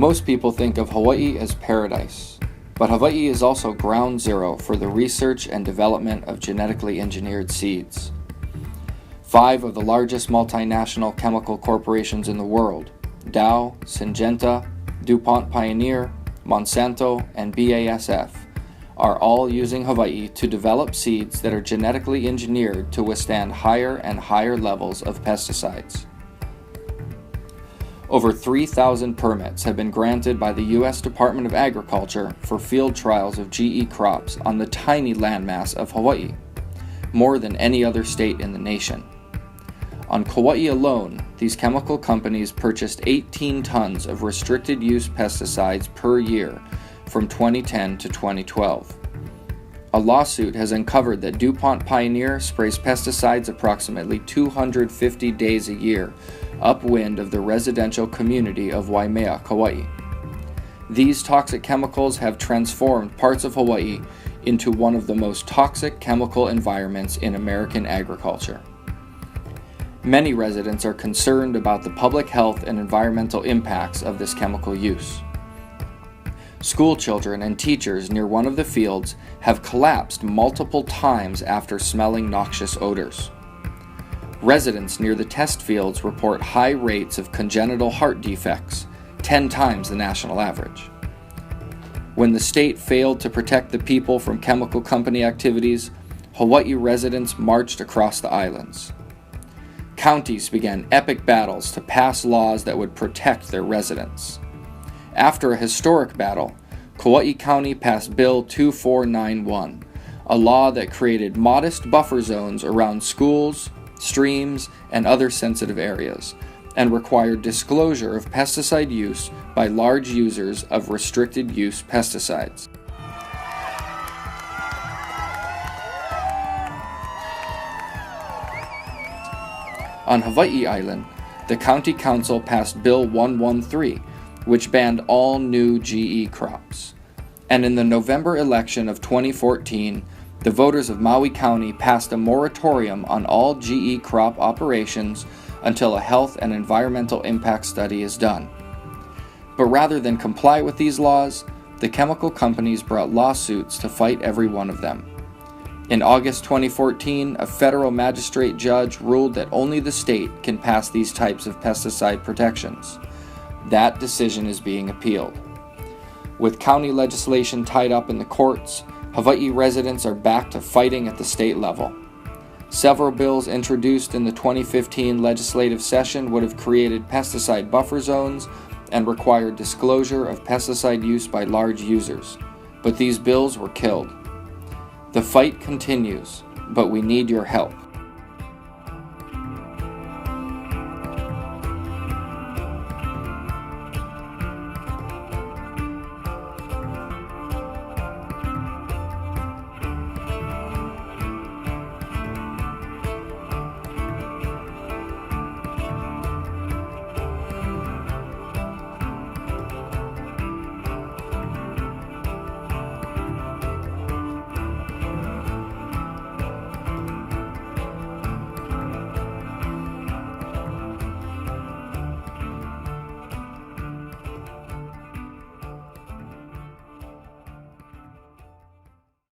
Most people think of Hawaii as paradise, but Hawaii is also ground zero for the research and development of genetically engineered seeds. 5 of the largest multinational chemical corporations in the world, Dow, Syngenta, Dupont-Pioneer, Monsanto, and BASF, are all using Hawaii to develop seeds that are genetically engineered to withstand higher and higher levels of pesticides. Over 3,000 permits have been granted by the U.S. Department of Agriculture for field trials of GE crops on the tiny landmass of Hawaii, more than any other state in the nation. On Kauai alone, these chemical companies purchased 18 tons of restricted-use pesticides per year from 2010 to 2012. A lawsuit has uncovered that Dupont-Pioneer sprays pesticides approximately 250 days a year upwind of the residential community of Waimea, Kauai. These toxic chemicals have transformed parts of Hawaii into one of the most toxic chemical environments in American agriculture. Many residents are concerned about the public health and environmental impacts of this chemical use. School children and teachers near one of the fields have collapsed multiple times after smelling noxious odors. Residents near the test fields report high rates of congenital heart defects, 10 times the national average. When the state failed to protect the people from chemical company activities, Hawaii residents marched across the islands. Counties began epic battles to pass laws that would protect their residents. After a historic battle, Kauai County passed Bill 2491, a law that created modest buffer zones around schools, streams, and other sensitive areas, and required disclosure of pesticide use by large users of restricted-use pesticides. On Hawaii Island, the County Council passed Bill 113, which banned all new GE crops. And in the November election of 2014, the voters of Maui County passed a moratorium on all GE crop operations until a health and environmental impact study is done. But rather than comply with these laws, the chemical companies brought lawsuits to fight every one of them. In August 2014, a federal magistrate judge ruled that only the state can pass these types of pesticide protections. That decision is being appealed. With county legislation tied up in the courts, Hawaii residents are back to fighting at the state level. Several bills introduced in the 2015 legislative session would have created pesticide buffer zones and required disclosure of pesticide use by large users, but these bills were killed. The fight continues, but we need your help.